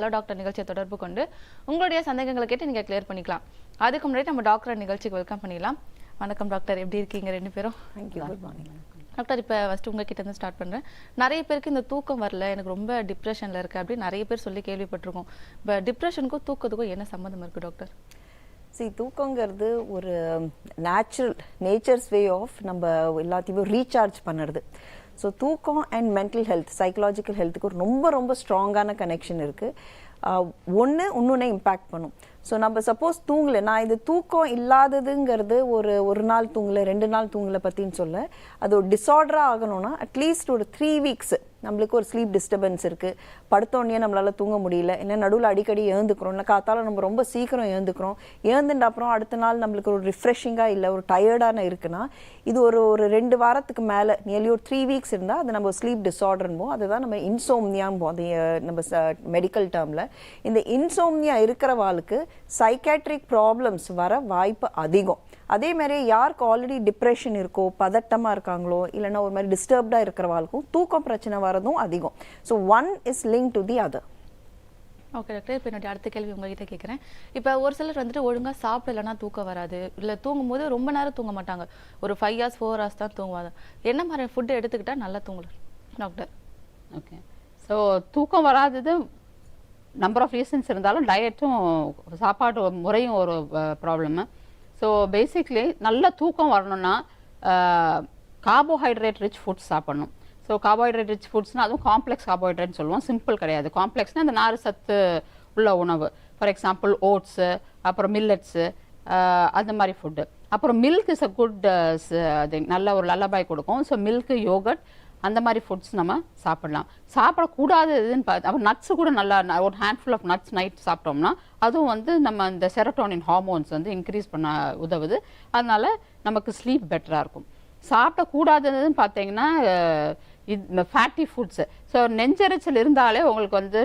Hello doctor நிகழ்ச்சியை தொடர்பு கொண்டு உங்களுடைய சந்தேகங்களை கேட்டு நீங்கள் கிளியர் பண்ணிக்கலாம். அதுக்கு முன்னாடி நம்ம டாக்டர் நிகழ்ச்சிக்கு வெல்கம் பண்ணிடலாம். வணக்கம் டாக்டர், எப்படி இருக்கீங்க ரெண்டு பேரும்? தேங்க்யூ. Good morning doctor. இப்போ ஃபஸ்ட்டு உங்ககிட்ட இருந்து ஸ்டார்ட் பண்ணுறேன். நிறைய பேருக்கு இந்த தூக்கம் வரல, எனக்கு ரொம்ப டிப்ரெஷனில் இருக்குது அப்படின்னு நிறைய பேர் சொல்லி கேள்விப்பட்டிருக்கோம். இப்போ டிப்ரெஷனுக்கும் தூக்கத்துக்கும் என்ன சம்மந்தம் இருக்குது டாக்டர்? தூக்கங்கிறது ஒரு நேச்சர்ஸ் வே ஆஃப் நம்ம எல்லாத்தையுமே ரீசார்ஜ் பண்ணுறது. ஸோ தூக்கம் அண்ட் மென்டல் ஹெல்த், சைக்கலாஜிக்கல் ஹெல்த்துக்கு ரொம்ப ரொம்ப ஸ்ட்ராங்கான கனெக்ஷன் இருக்குது. இன்னொன்று இம்பேக்ட் பண்ணும். ஸோ நம்ம சப்போஸ் தூங்கலை, நான் இது தூக்கம் இல்லாததுங்கிறது ஒரு நாள் தூங்கலை 2 நாள் தூங்கலை பற்றின்னு சொல்ல, அது ஒரு டிஸார்டராக ஆகணும்னா அட்லீஸ்ட் ஒரு 3 வீக்ஸ் நம்மளுக்கு ஒரு ஸ்லீப் டிஸ்டர்பன்ஸ் இருக்குது. படுத்தோடனே நம்மளால் தூங்க முடியல, இல்லை நடுவில் அடிக்கடி எழுந்துக்கிறோம், இல்லை காத்தால நம்ம ரொம்ப சீக்கிரம் எழுந்துக்கிறோம், எழுந்துட்ட அப்புறம் அடுத்த நாள் நம்மளுக்கு ஒரு ரிஃப்ரெஷிங்காக இல்லை ஒரு டயர்டான இருக்குன்னா, இது ஒரு 2 வாரத்துக்கு மேலே நியர்லி ஒரு 3 வீக்ஸ் இருந்தால் அது நம்ம ஸ்லீப் டிஸார்டர்ம்போம். அதுதான் நம்ம இன்சோம்னியாம்போம் அது நம்ம மெடிக்கல் டேர்மில். இந்த இன்சோம்னியா இருக்கிறவாளுக்கு சைக்காட்ரிக் ப்ராப்ளம்ஸ் வர வாய்ப்பு அதிகம். அதே மாதிரி யாருக்கு ஆல்ரெடி டிப்ரெஷன் இருக்கோ, பதட்டமாக இருக்காங்களோ, இல்லைன்னா ஒரு மாதிரி டிஸ்டர்ப்டாக இருக்கிறவாளுக்கும் தூக்கம் பிரச்சனை வரதும் அதிகம். So one is link to the other. Okay doctor, இப்போ என்னுடைய அடுத்த கேள்வி உங்ககிட்ட கேட்குறேன். இப்போ ஒரு சிலர் வந்துட்டு ஒழுங்காக சாப்பிடலைன்னா தூக்கம் வராது, இல்லை தூங்கும்போது ரொம்ப நேரம் தூங்க மாட்டாங்க, ஒரு 5 hours 4 hours தான் தூங்குவாங்க. என்ன மாதிரி ஃபுட்டு எடுத்துக்கிட்டால் நல்லா தூங்கலாம் டாக்டர்? ஓகே, ஸோ தூக்கம் வராதது நம்பர் ஆஃப் ரீசன்ஸ் இருந்தாலும் டயட்டும் சாப்பாடு முறையும் ஒரு ப்ராப்ளமு. ஸோ பேசிக்லி நல்ல தூக்கம் வரணும்னா கார்போஹைட்ரேட் ரிச் ஃபுட்ஸ் சாப்பிடணும். ஸோ கார்போஹைட்ரேட் ரிச் ஃபுட்ஸ்னால் அதுவும் காம்ப்ளெக்ஸ் கார்போஹைட்ரேட்னு சொல்லுவோம், சிம்பிள் கிடையாது. காம்ப்ளெக்ஸ்னால் அந்த நார் சத்து உள்ள உணவு, ஃபார் எக்ஸாம்பிள் ஓட்ஸு, அப்புறம் மில்லட்ஸு, அந்த மாதிரி ஃபுட்டு. அப்புறம் மில்க் இஸ் அ குட், அது நல்ல ஒரு லல்லபாய் கொடுக்கும். ஸோ மில்க்கு, யோகட், அந்த மாதிரி ஃபுட்ஸ் நம்ம சாப்பிடலாம். சாப்பிடக்கூடாதுன்னு அப்புறம் நட்ஸு கூட நல்லா ஒரு ஹேண்ட்ஃபுல் ஆஃப் நட்ஸ் நைட் சாப்பிட்டோம்னா அதுவும் வந்து நம்ம இந்த செரோட்டோனின் ஹார்மோன்ஸ் வந்து இன்க்ரீஸ் பண்ண உதவுது. அதனால நமக்கு ஸ்லீப் பெட்டராக இருக்கும். சாப்பிடக்கூடாதுன்னு பார்த்தீங்கன்னா ஃபேட்டி ஃபுட்ஸு. ஸோ நெஞ்செரிச்சல் இருந்தாலே உங்களுக்கு வந்து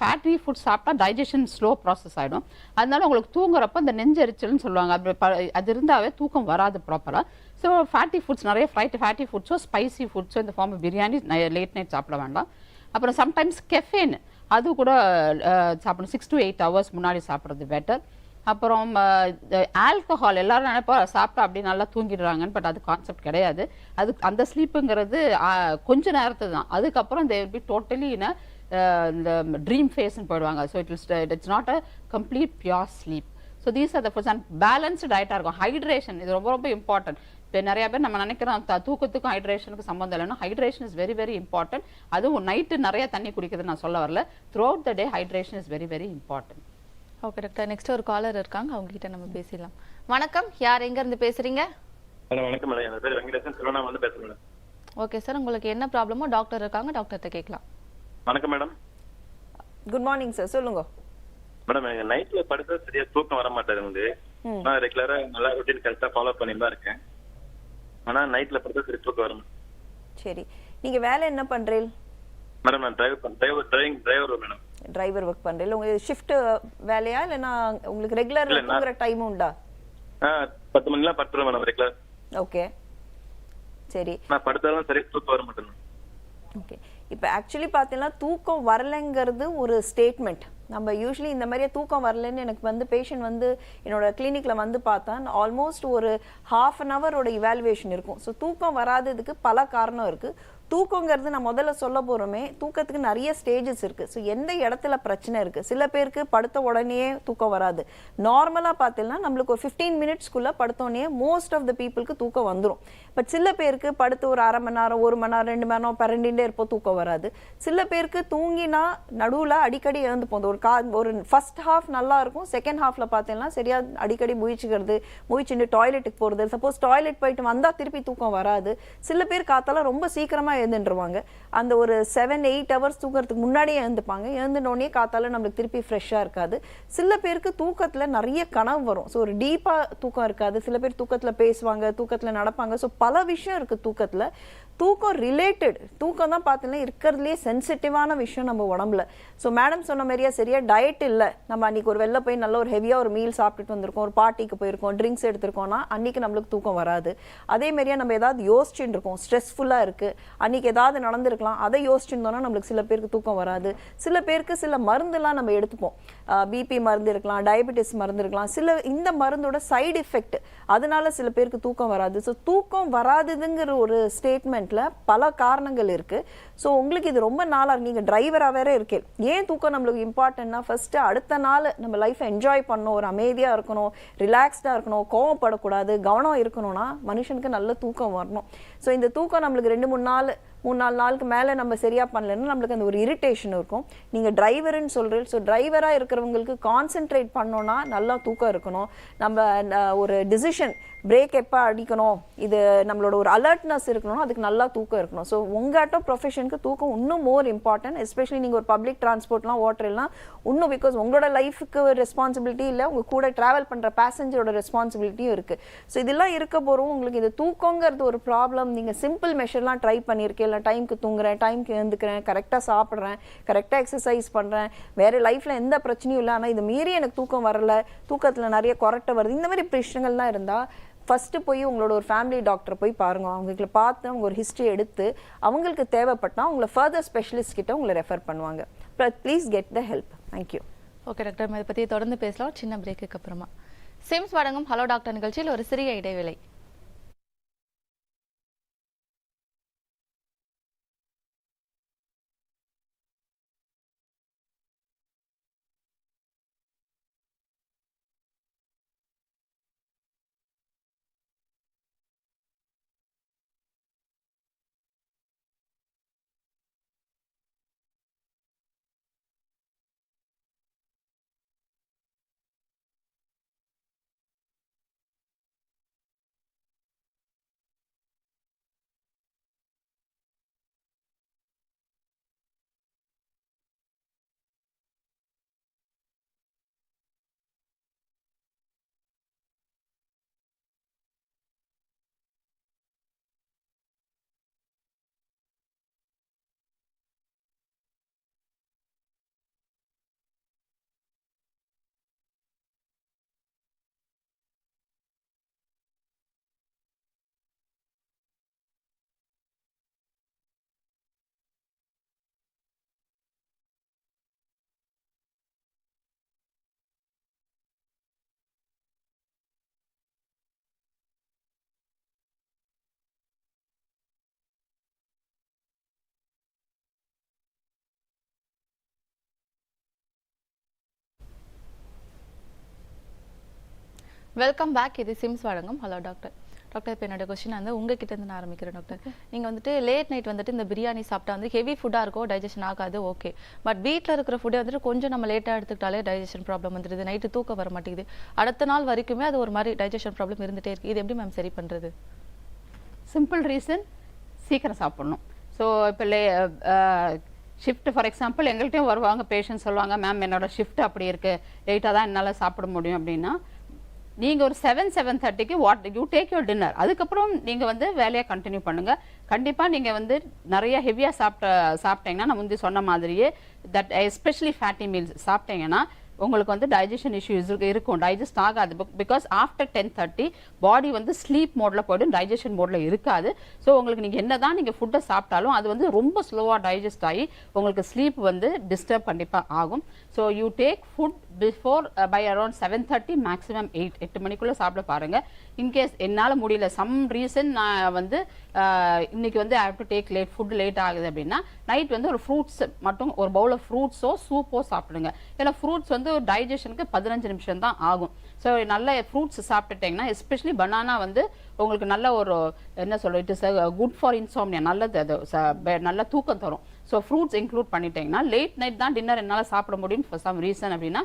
ஃபேட்டி ஃபுட்ஸ் சாப்பிட்டா டைஜஷன் ஸ்லோ ப்ராசஸ் ஆகிடும். அதனால உங்களுக்கு தூங்குறப்ப இந்த நெஞ்செரிச்சல்னு சொல்லுவாங்க, அது இருந்தாவே தூக்கம் வராது ப்ராப்பராக. ஸோ ஃபேட்டி ஃபுட்ஸ் நிறைய ஃபேட்டி ஃபுட்ஸோ ஸ்பைசி ஃபுட்ஸோ இந்த ஃபார்ம் பிரியாணி லேட் நைட் சாப்பிட வேண்டாம். அப்புறம் சம்டைம்ஸ் கெஃபேன் அது கூட சாப்பிடணும், 6 to 8 hours முன்னாடி சாப்பிட்றது பெட்டர். அப்புறம் ஆல்கஹால் எல்லாரும் நினைப்பா சாப்பிட்டா அப்படி நல்லா தூங்கிடுறாங்கன்னு, பட் அது கான்செப்ட் கிடையாது. அது அந்த ஸ்லீப்புங்கிறது கொஞ்ச நேரத்து தான், அதுக்கப்புறம் தே வில் பி டோட்டலி இந்த ட்ரீம் ஃபேஸ்ன்னு போயிடுவாங்க. So it's not a complete pure sleep. So these are the foods. And balanced டயட்டாக இருக்கும். ஹைட்ரேஷன் இது ரொம்ப ரொம்ப இம்பார்ட்டன்ட். இப்போ நிறைய பேர் நம்ம நினைக்கிறோம் தூக்கத்துக்கும் ஹைட்ரேஷனுக்கும் சம்மந்தம் இல்லைன்னா hydration is very very important. அதுவும் நைட்டு நிறைய தண்ணி குடிக்கிறது நான் சொல்ல வரல. Through out the day hydration is very very important. Okay doctor, next ஒரு காலர் இருக்காங்க, அவங்க கிட்ட நம்ம பேசலாம். வணக்கம், யார் எங்க இருந்து பேசுறீங்க? வணக்கம் மேடம், என் பேர் வெங்கடேசன், திருவண்ணாமலை வந்து பேசுறேன் மேடம். ஓகே சார், உங்களுக்கு என்ன ப்ராப்ளமோ டாக்டர் இருக்காங்க, டாக்டர்கிட்ட கேட்கலாம். வணக்கம் மேடம். குட் மார்னிங் சார், சொல்லுங்க. மேடம், எனக்கு நைட்ல படுத்தா சரியா தூக்கம் வர மாட்டேது வந்து. நான் ரெகுலரா நல்லா ரொட்டீன் கரெக்டா ஃபாலோ பண்ணி தான் இருக்கேன். ஆனா நைட்ல படுத்தா சரி தூக்கம் வரும். சரி, நீங்க வேலை என்ன பண்றீங்க? மேடம், நான் டிரைவர் மேடம். டிரைவர் ஒர்க் பண்றீங்க. உங்க ஷிஃப்ட் வேலையா இல்லனா உங்களுக்கு ரெகுலர் தூங்குற டைம் உண்டா? 10 மணிலாம் படுத்துறேன் மேடம் ரெகுலர். ஓகே, சரி. நான் படுத்தாலும் சரி தூக்கம் வர மாட்டேங்குது. ஓகே, இப்போ ஆக்சுவலி பார்த்தீங்கன்னா தூக்கம் வரலைங்கிறது ஒரு ஸ்டேட்மெண்ட். நம்ம யூஸ்வலி இந்த மாதிரியே தூக்கம் வரலன்னு எனக்கு வந்து பேஷண்ட் வந்து என்னோட கிளினிக்கில் வந்து பார்த்தா ஆல்மோஸ்ட் ஒரு 1/2 an hour இவாலுவேஷன் இருக்கும். ஸோ தூக்கம் வராததுக்கு பல காரணம் இருக்குது. தூக்கங்கிறது நான் முதல்ல சொல்ல போகிறோமே, தூக்கத்துக்கு நிறைய ஸ்டேஜஸ் இருக்குது. ஸோ எந்த இடத்துல பிரச்சனை இருக்குது, சில பேருக்கு படுத்த உடனே தூக்கம் வராது. நார்மலாக பார்த்தீங்கன்னா நம்மளுக்கு ஒரு 15 minutesக்குள்ளே படுத்தோடனே மோஸ்ட் ஆஃப் த பீப்புளுக்கு தூக்கம் வந்துடும். பட் சில பேருக்கு படுத்து ஒரு 1/2 மணி நேரம் 1 மணி நேரம் 2 மணி நேரம் பரண்டிகிட்டே இருப்போம், தூக்கம் வராது. சில பேருக்கு தூங்கினா நடுவில் அடிக்கடி எழுந்து போகுது. ஒரு ஃபர்ஸ்ட் ஹாஃப் நல்லா இருக்கும், செகண்ட் ஹாஃப்ல பார்த்தீங்கன்னா சரியா அடிக்கடி முழிச்சுட்டு டாய்லெட்டுக்கு போகிறது. சப்போஸ் டாய்லெட் போயிட்டு வந்தால் திருப்பி தூக்கம் வராது. சில பேர் காத்தால ரொம்ப சீக்கிரமாக எழுந்துருவாங்க. அந்த ஒரு 7-8 hours தூக்கறதுக்கு முன்னாடியே எழுந்துப்பாங்க. எழுந்துனோடனே காத்தால நம்மளுக்கு திருப்பி ஃப்ரெஷ்ஷாக இருக்காது. சில பேருக்கு தூக்கத்தில் நிறைய கனவு வரும். ஸோ ஒரு டீப்பாக தூக்கம் இருக்காது. சில பேர் தூக்கத்தில் பேசுவாங்க, தூக்கத்தில் நடப்பாங்க. ஸோ பல விஷயம் இருக்குது தூக்கத்தில். தூக்கம் ரிலேட்டட், தூக்கம் தான் பார்த்தீங்கன்னா இருக்கிறதுலேயே சென்சிட்டிவான விஷயம் நம்ம உடம்புல. ஸோ மேடம் சொன்ன மாதிரியா சரியா டயட் இல்லை, நம்ம அன்றைக்கி ஒரு வெளில போய் நல்ல ஒரு ஹெவியாக ஒரு மீல் சாப்பிட்டுட்டு வந்திருக்கோம், ஒரு பார்ட்டிக்கு போயிருக்கோம், ட்ரிங்க்ஸ் எடுத்திருக்கோம்னா அன்றைக்கி நம்மளுக்கு தூக்கம் வராது. அதே மாதிரியா நம்ம ஏதாவது யோசிச்சுட்டு இருக்கோம், ஸ்ட்ரெஸ்ஃபுல்லாக இருக்குது, அன்றைக்கி ஏதாவது நடந்திருக்கலாம், அதை யோசிச்சுருந்தோன்னா நம்மளுக்கு சில பேருக்கு தூக்கம் வராது. சில பேருக்கு சில மருந்துலாம் நம்ம எடுத்துப்போம், பிபி மருந்து இருக்கலாம், டயபெட்டிஸ் மருந்து இருக்கலாம், சில இந்த மருந்தோட சைடு எஃபெக்ட், அதனால சில பேருக்கு தூக்கம் வராது. ஸோ தூக்கம் வராதுங்கிற ஒரு ஸ்டேட்மெண்ட்டில் பல காரணங்கள் இருக்குது. ஸோ உங்களுக்கு இது ரொம்ப நாளாக நீங்கள் டிரைவராக வேற இருக்கே, ஏன் தூக்கம் நம்மளுக்கு இம்பார்ட்டன்ட்னா ஃபர்ஸ்ட்டு அடுத்த நாள் நம்ம லைஃப்பை என்ஜாய் பண்ணணும், ஒரு அமைதியாக இருக்கணும், ரிலாக்ஸ்டாக இருக்கணும், கோவப்படக்கூடாது, கவனம் இருக்கணும்னா மனுஷனுக்கு நல்ல தூக்கம் வரணும். ஸோ இந்த தூக்கம் நம்மளுக்கு 3-4 நாளுக்கு மேலே நம்ம சரியாக பண்ணலன்னா நம்மளுக்கு அந்த ஒரு இரிட்டேஷன் இருக்கும். நீங்கள் டிரைவருன்னு சொல்கிறீங்க, ஸோ டிரைவராக இருக்கிறவங்களுக்கு கான்சென்ட்ரேட் பண்ணோன்னா நல்லா தூக்கம் இருக்கணும். நம்ம ஒரு டிசிஷன் பிரேக் எப்போ அடிக்கணும், இது நம்மளோட ஒரு அலர்ட்னஸ் இருக்கணும், அதுக்கு நல்லா தூக்கம் இருக்கணும். ஸோ உங்கள்கிட்ட ப்ரொஃபஷனுக்கு தூக்கம் இன்னும் மோர் இம்பார்ட்டன்ட். எஸ்பெஷலி நீங்கள் ஒரு பப்ளிக் டிரான்ஸ்போர்ட்லாம் ஓட்டுறலாம் இன்னும், பிகாஸ் உங்களோட லைஃபுக்கு ரெஸ்பான்சிபிலிட்டி இல்லை, உங்கள் கூட ட்ராவல் பண்ணுற பேசஞ்சரோட ரெஸ்பான்சிபிலிட்டியும் இருக்குது. ஸோ இதெல்லாம் இருக்க போகிறோம். உங்களுக்கு இது தூக்கங்கிறது ஒரு ப்ராப்ளம், நீங்கள் சிம்பிள் மெஷர்லாம் ட்ரை பண்ணியிருக்கேன், இல்லை டைமுக்கு தூங்குறேன், டைமுக்கு எழுந்துக்கிறேன், கரெக்டாக சாப்பிட்றேன், கரெக்டாக எக்ஸசைஸ் பண்ணுறேன், வேறு லைஃப்பில் எந்த பிரச்சனையும் இல்லை, ஆனால் இது மீறி எனக்கு தூக்கம் வரல, தூக்கத்தில் நிறைய கொரட்டை வருது, இந்த மாதிரி பிரச்சனைகள்லாம் இருந்தால் ஃபஸ்ட்டு போய் உங்களோட ஒரு ஃபேமிலி டாக்டரை போய் பாருங்கள். அவங்களுக்கு பார்த்து அவங்க ஒரு ஹிஸ்ட்ரி எடுத்து அவங்களுக்கு தேவைப்பட்டால் உங்களை ஃபர்தர் ஸ்பெஷலிஸ்ட் கிட்ட உங்களை ரெஃபர் பண்ணுவாங்க. Please get the help. Thank you. Okay doctor, இதை பற்றி தொடர்ந்து பேசலாம் சின்ன பிரேக்குக்கு அப்புறமா. சிம்ஸ் வழங்கும் ஹலோ டாக்டர் நிகழ்ச்சியில் ஒரு சிறிய இடைவேளை. Welcome back. இது சிம்ஸ் வழங்கும் ஹலோ டாக்டர். டாக்டர், இப்போ என்னோட கொஸ்டின் வந்து உங்ககிட்ட இருந்து நான் ஆரம்பிக்கிறேன் டாக்டர். நீங்கள் வந்துட்டு லேட் நைட் வந்துட்டு இந்த பிரியாணி சாப்பிட்டா வந்து ஹெவி ஃபுட்டாக இருக்கும், டைஜஷன் ஆகாது, ஓகே. பட் வீட்டில் இருக்கிற ஃபுட்டே வந்துட்டு கொஞ்சம் நம்ம லேட்டாக எடுத்துக்கிட்டாலே டைஜஷன் ப்ராப்ளம் வந்துடுது, நைட்டு தூக்கம் வர மாட்டேங்குது, அடுத்த நாள் வரைக்குமே அது ஒரு மாதிரி டைஜஷன் ப்ராப்ளம் இருந்துகிட்டே இருக்குது. இது எப்படி மேம் சரி பண்ணுறது? சிம்பிள் ரீசன், சீக்கிரம் சாப்பிடணும். ஸோ இப்போ ஷிஃப்ட் ஃபார் எக்ஸாம்பிள் எங்கள்கிட்டையும் வருவாங்க பேஷண்ட், சொல்லுவாங்க மேம் என்னோட ஷிஃப்ட் அப்படி இருக்குது, லேட்டாக தான் என்னால் சாப்பிட முடியும் அப்படின்னா, நீங்கள் ஒரு 7-7:30க்கு யூ டேக் யுவர் டின்னர், அதுக்கப்புறம் நீங்கள் வந்து வேலையை கண்டினியூ பண்ணுங்கள். கண்டிப்பாக நீங்கள் வந்து நிறைய ஹெவியாக சாப்பிட்டீங்கன்னா, நான் முந்தி சொன்ன மாதிரியே தட் எஸ்பெஷலி ஃபேட்டி மீல்ஸ் சாப்பிட்டீங்கன்னா உங்களுக்கு வந்து டைஜஷன் இஷ்யூஸ் இருக்கும், டைஜஸ்ட் ஆகாது. பிகாஸ் ஆஃப்டர் 10:30 பாடி வந்து ஸ்லீப் மோடில் போய்டும், டைஜஷன் மோடில் இருக்காது. ஸோ உங்களுக்கு நீங்கள் என்ன தான் நீங்கள் ஃபுட்டை சாப்பிட்டாலும் அது வந்து ரொம்ப ஸ்லோவாக டைஜஸ்ட் ஆகி உங்களுக்கு ஸ்லீப் வந்து டிஸ்டர்ப் கண்டிப்பாக ஆகும். So you take food before by around 7:30 maximum 8 மணிக்குள்ளே சாப்பிட பாருங்கள். இன்கேஸ் என்னால் முடியல, சம் ரீசன் நான் வந்து இன்னைக்கு வந்து I have to take food late ஆகுது அப்படின்னா, நைட் வந்து ஒரு ஃப்ரூட்ஸ் மட்டும், ஒரு பவுல் ஆஃப் ஃப்ரூட்ஸோ சூப்போ சாப்பிடுங்க. ஏன்னா ஃப்ரூட்ஸ் வந்து டைஜஷனுக்கு 15 நிமிஷம் தான் ஆகும். ஸோ நல்ல ஃப்ரூட்ஸ் சாப்பிட்டுட்டிங்கன்னா, எஸ்பெஷலி பனானா வந்து உங்களுக்கு நல்ல ஒரு என்ன சொல்கிறது, it is good for insomnia, நல்லது, அது நல்ல தூக்கம் தரும். ஸோ ஃப்ரூட்ஸ் இன்க்ளூட் பண்ணிட்டீங்கன்னா, லேட் நைட் தான் டின்னர் என்னால் சாப்பிட முடியும் ஃபார் சம் ரீசன் அப்படின்னா,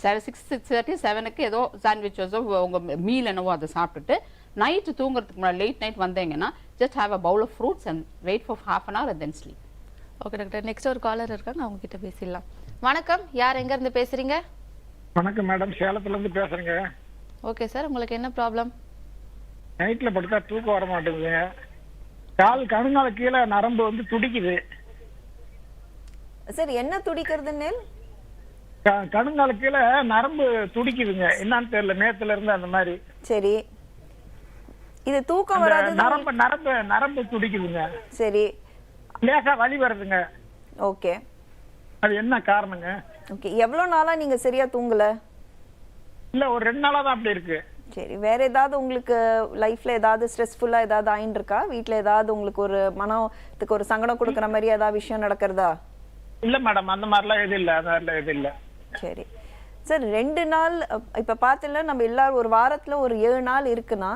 6:30 7க்கு ஏதோ சாண்ட்விச்சஸோ உங்கள் மீல் என்னவோ அதை சாப்பிட்டுட்டு நைட்டு தூங்குறதுக்கு முன்னாடி லேட் நைட் வந்தீங்கன்னா, just have a bowl of fruits and wait for ½ an hour and then sleep. Okay doctor, next ஒரு காலர் இருக்காங்க, அவங்க கிட்ட பேசிடலாம். வணக்கம், யார் எங்க இருந்து பேசுறீங்க? வணக்கம் மேடம், சேலத்துல இருந்து பேசுறேங்க. ஓகே சார், உங்களுக்கு என்ன ப்ராப்ளம்? நைட்ல படுத்தா தூக்கம் வர மாட்டேங்குது. கணுங்கால கீழே நரம்பு வந்து துடிக்குது. சார் என்ன துடிக்கிறதுன்னு? கணுங்கால கீழே நரம்பு துடிக்குதுங்க, என்னன்னு தெரியல, நேத்துல இருந்து அந்த மாதிரி. சரி, இது தூக்கம் அந்த வராது. நரம்பு நரம்பு நரம்பு துடிக்குதுங்க. சரி, லேசா வலி வருதுங்க. ஓகே அது என்ன காரணங்க? ஓகே. எவ்வளவு நாளா நீங்க சரியா தூங்கல? இல்ல, ஒரு 2 நாளா தான் அப்படி இருக்கு. சரி, வேற ஏதாவது உங்களுக்கு லைஃப்ல ஏதாவது ஸ்ட்ரெஸ்ஃபுல்லா ஏதாவது ஆயின்னு இருக்கா? வீட்ல ஏதாவது உங்களுக்கு ஒரு மனத்துக்கு ஒரு சங்கடம் கொடுக்குற மாதிரி ஏதாவது விஷயம் நடக்கிறதா? இல்ல மேடம், அந்த மாதிரிலாம் எதுவும் இல்ல, அந்த மாதிரிலாம் எதுவும் இல்ல. சரி சார், 2 நாள் இப்ப பாத்தீங்கன்னா நம்ம எல்லாரும் ஒரு வாரத்துல ஒரு 7 நாள் இருக்குன்னா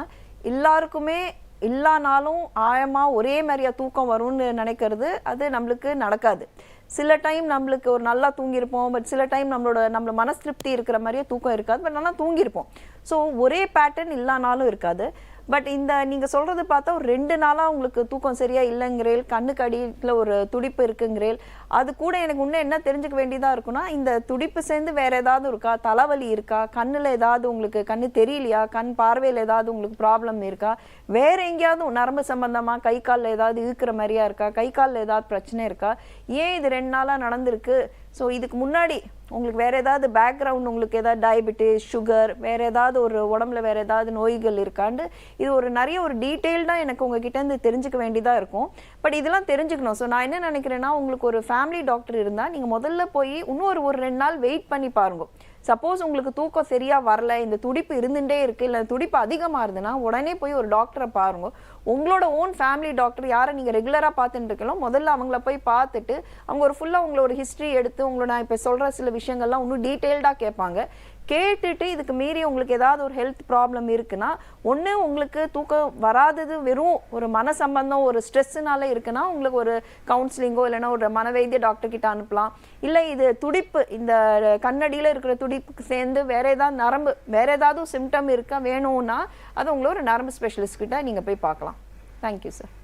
எல்லாருக்குமே எல்லா நாளும் ஆழமா ஒரே மாதிரியா தூக்கம் வரும்னு நினைக்கிறது அது நம்மளுக்கு நடக்காது. சில டைம் நம்மளுக்கு ஒரு நல்லா தூங்கியிருப்போம், பட் சில டைம் நம்மள மனசு திருப்தி இருக்கிற மாதிரியே தூக்கம் இருக்காது, பட் நல்லா தூங்கியிருப்போம். ஸோ ஒரே பேட்டர்ன் எல்லா நாளும் இருக்காது. பட் இந்த நீங்க சொல்றது பார்த்தா ஒரு 2 நாளா உங்களுக்கு தூக்கம் சரியா இல்லைங்கிறேன், கண்ணுக்கு அடியில் ஒரு துடிப்பு இருக்குங்கிறேன். அது கூட எனக்கு இன்னும் என்ன தெரிஞ்சுக்க வேண்டியதா இருக்குன்னா, இந்த துடிப்பு சேர்ந்து வேற ஏதாவது இருக்கா? தலைவலி இருக்கா? கண்ணுல ஏதாவது உங்களுக்கு கண்ணு தெரியலையா? கண் பார்வையில் ஏதாவது உங்களுக்கு ப்ராப்ளம் இருக்கா? வேற எங்கேயாவது நரம்பு சம்பந்தமா கை காலில் ஏதாவது இருக்கிற மாதிரியா இருக்கா? கை காலில் ஏதாவது பிரச்சனை இருக்கா? ஏன் இது 2 நாளா நடந்திருக்கு? ஸோ இதுக்கு முன்னாடி உங்களுக்கு வேற ஏதாவது பேக்ரவுண்ட், உங்களுக்கு ஏதாவது டயபெட்டிஸ், சுகர், வேற ஏதாவது ஒரு உடம்புல வேற ஏதாவது நோய்கள் இருக்காண்டு இது நிறைய ஒரு டீட்டெயில்டாக எனக்கு உங்ககிட்ட இருந்து தெரிஞ்சுக்க வேண்டியதா இருக்கும். பட் இதெல்லாம் தெரிஞ்சுக்கணும். ஸோ நான் என்ன நினைக்கிறேன்னா, உங்களுக்கு ஒரு ஃபேமிலி டாக்டர் இருந்தால் நீங்கள் முதல்ல போய் இன்னும் ஒரு 2 நாள் வெயிட் பண்ணி பாருங்க. சப்போஸ் உங்களுக்கு தூக்கம் சரியா வரல, இந்த துடிப்பு இருந்துட்டே இருக்கு, இல்லை துடிப்பு அதிகமாக இருந்ததுன்னா உடனே போய் ஒரு டாக்டரை பாருங்க. உங்களோட ஓன் ஃபேமிலி டாக்டர் யாரை நீங்கள் ரெகுலராக பார்த்துட்டு இருக்கலாம், முதல்ல அவங்கள போய் பார்த்துட்டு அவங்க ஒரு ஃபுல்லாக உங்களோட ஹிஸ்ட்ரி எடுத்து உங்களை நான் இப்போ சொல்கிற சில விஷயங்கள்லாம் இன்னும் டீட்டெயில்டாக கேட்பாங்க. கேட்டுட்டு இதுக்கு மீறி உங்களுக்கு ஏதாவது ஒரு ஹெல்த் ப்ராப்ளம் இருக்குன்னா, ஒன்று உங்களுக்கு தூக்கம் வராதது வெறும் ஒரு மன சம்பந்தம் ஒரு ஸ்ட்ரெஸ்ஸுனால இருக்குன்னா உங்களுக்கு ஒரு கவுன்சிலிங்கோ இல்லைன்னா ஒரு மனவைத்திய டாக்டர் கிட்ட அனுப்பலாம். இல்லை இது துடிப்பு, இந்த கண்ணடியில் இருக்கிற துடிப்புக்கு சேர்ந்து வேற ஏதாவது நரம்பு வேற ஏதாவது சிம்டம் இருக்கா வேணும்னா அது உங்களை ஒரு நரம்பு ஸ்பெஷலிஸ்ட் கிட்ட நீங்கள் போய் பார்க்கலாம். Thank you sir.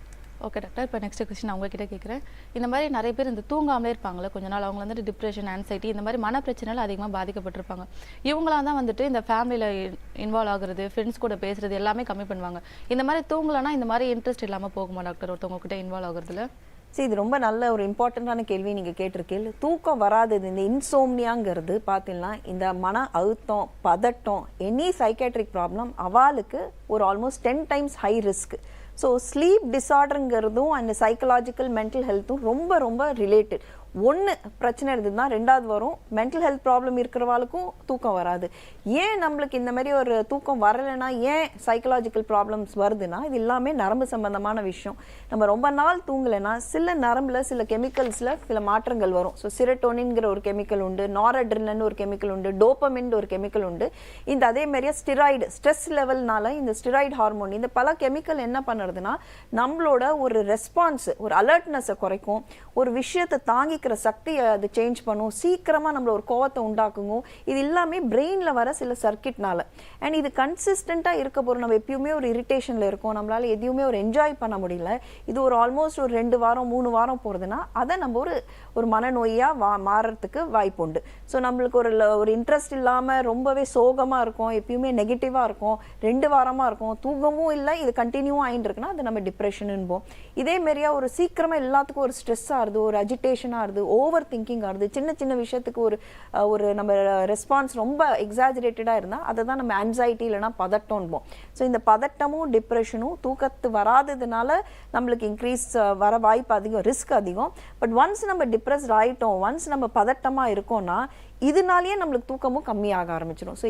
ஓகே டாக்டர், இப்போ நெக்ஸ்ட் கொஸ்டின் நான் உங்ககிட்ட கேட்குறேன். இந்த மாதிரி நிறைய பேர் இந்த தூங்காமலே இருப்பாங்களே கொஞ்ச நாள், அவங்க வந்துட்டு டிப்ரெஷன், ஆன்சைட்டி இந்த மாதிரி மன பிரச்சனைகள் அதிகமாக பாதிக்கப்பட்டிருப்பாங்க. இவங்களாம் தான் வந்துட்டு இந்த ஃபேமிலியில் இன்வால்வ் ஆகுறது, ஃப்ரெண்ட்ஸ் கூட பேசுறது எல்லாமே கம்மி பண்ணுவாங்க. இந்த மாதிரி தூங்கலைன்னா இந்த மாதிரி இன்ட்ரெஸ்ட் இல்லாமல் போகுமா டாக்டர் ஒருத்தவங்க கிட்ட இன்வால்வ் ஆகுறதுல? சரி, இது ரொம்ப நல்ல ஒரு இம்பார்ட்டண்ட்டான கேள்வி நீங்கள் கேட்டிருக்கீங்க. தூக்கம் வராதது, இந்த இன்சோம்னியாங்கிறது பார்த்தீங்கன்னா இந்த மன அழுத்தம், பதட்டம், எனி சைக்காட்ரிக் ப்ராப்ளம் அவளுக்கு ஒரு almost 10 times high risk. So sleep டிஸார்டருங்கிறதும் அந்த சைக்கலாஜிக்கல் மென்டல் ஹெல்த்தும் ரொம்ப ரொம்ப ரிலேட்டட். ஒன்று பிரச்சனை இருந்ததுன்னா ரெண்டாவது வரும். மென்டல் ஹெல்த் ப்ராப்ளம் இருக்கிறவாளுக்கும் தூக்கம் வராது. ஏன் நம்மளுக்கு இந்த மாதிரி ஒரு தூக்கம் வரலைன்னா ஏன் சைக்கலாஜிக்கல் ப்ராப்ளம்ஸ் வருதுன்னா இது எல்லாமே நரம்பு சம்பந்தமான விஷயம். நம்ம ரொம்ப நாள் தூங்கலைன்னா சில நரம்புல சில கெமிக்கல்ஸில் சில மாற்றங்கள் வரும். ஸோ சிரட்டோனின்கிற ஒரு கெமிக்கல் உண்டு, நாரட்ரினன் ஒரு கெமிக்கல் உண்டு, டோப்பமின் ஒரு கெமிக்கல் உண்டு. இந்த அதே மாதிரியா ஸ்டிராய்டு, ஸ்ட்ரெஸ் லெவல்னால இந்த ஸ்டிராய்டு ஹார்மோன், இந்த பல கெமிக்கல் என்ன பண்ணுறதுன்னா நம்மளோட ஒரு ரெஸ்பான்ஸ், ஒரு அலர்ட்னஸை குறைக்கும், ஒரு விஷயத்தை தாங்கிக்கிற சக்தியை அது சேஞ்ச் பண்ணும், சீக்கிரமா நம்மள ஒரு கோவத்தை உண்டாக்குங்க. இது எல்லாமே பிரெயின்ல வர சில சர்க்கிட்னால. அண்ட் இது கன்சிஸ்டண்டா இருக்க போறோம். நம்ம எப்பயுமே ஒரு இரிட்டேஷன்ல இருக்கோம், நம்மளால எதையுமே ஒரு என்ஜாய் பண்ண முடியல. இது ஒரு ஆல்மோஸ்ட் ஒரு 2 வாரம் 3 வாரம் போறதுன்னா அதை நம்ம ஒரு மனநோயா மாறறதுக்கு வாய்ப்பு உண்டு. ஸோ நம்மளுக்கு ஒரு இன்ட்ரெஸ்ட் இல்லாம ரொம்பவே சோகமா இருக்கும், எப்பயுமே நெகட்டிவா இருக்கும், 2 வாரமா இருக்கும், தூக்கமும் இல்லை, இது கண்டினியூ ஆயிட்டு இருக்குன்னா அது நம்ம டிப்ரெஷன்போம். இதே மாதிரியா ஒரு சீக்கிரமா எல்லாத்துக்கும் ஒரு ஸ்ட்ரெஸ் ஆகுது, ஒரு அஜிடேஷனா ஆகுது, ஓவர் திங்கிங் ஆகுது, சின்ன சின்ன விஷயத்துக்கு ஒரு நம்ம ரெஸ்பான்ஸ் ரொம்ப எக்ஸாஜரேட்டடாக இருந்தால் அதை தான் நம்ம ஆன்சைட்டி இல்லைனா பதட்டம்போம். ஸோ இந்த பதட்டமும் டிப்ரெஷனும் தூக்கத்து வராததுனால நம்மளுக்கு இன்க்ரீஸ் வர வாய்ப்பு அதிகம், ரிஸ்க் அதிகம். பட் ஒன்ஸ் நம்ம டிப்ரெஸ்ட் ஆகிட்டோம், ஒன்ஸ் நம்ம பதட்டமாக இருக்கோம்னா இதனாலேயே நம்மளுக்கு தூக்கமும் கம்மியாக ஆரம்பிச்சிடும். ஸோ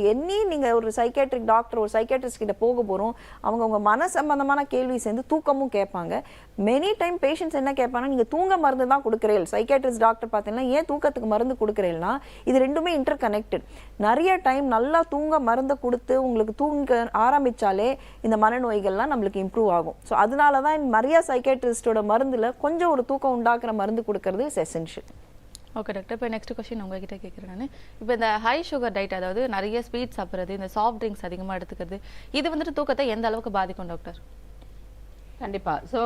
நீங்கள் ஒரு சைக்காட்ரிக் டாக்டர், ஒரு சைக்காட்ரிஸ்ட் கிட்ட போக போகிறோம், அவங்க மன சம்பந்தமான கேள்வி சேர்ந்து தூக்கமும் கேட்பாங்க. மெனி டைம் பேஷண்ட்ஸ் என்ன கேட்பாங்கன்னா, நீங்கள் தூங்க மருந்து தான் கொடுக்குறீங்க, சைக்காட்ரிஸ்ட் டாக்டர் பார்த்தீங்கன்னா ஏன் தூக்கத்துக்கு மருந்து கொடுக்குறீங்கன்னா இது ரெண்டுமே இன்டர் கனெக்டட். நிறைய டைம் நல்லா தூங்க மருந்து கொடுத்து உங்களுக்கு தூங்க ஆரம்பித்தாலே இந்த மனநோய்கள்லாம் நம்மளுக்கு இம்ப்ரூவ் ஆகும். ஸோ அதனால தான் நிறைய சைக்காட்ரிஸ்டோட மருந்தில் கொஞ்சம் ஒரு தூக்கம் உண்டாக்குற மருந்து கொடுக்கறது இஸ் எசென்ஷியல். ஓகே டாக்டர், இப்போ நெக்ஸ்ட் கொஸ்டின் உங்ககிட்ட கேட்குறேன் நான். இப்போ இந்த ஹை சுகர் டயட், அதாவது நிறைய ஸ்வீட் சாப்பிட்றது, இந்த சாஃப்ட் ட்ரிங்க்ஸ் அதிகமாக எடுத்துக்கிறது, இது வந்துட்டு தூக்கத்தை எந்த அளவுக்கு பாதிக்கும் டாக்டர்? கண்டிப்பாக. ஸோ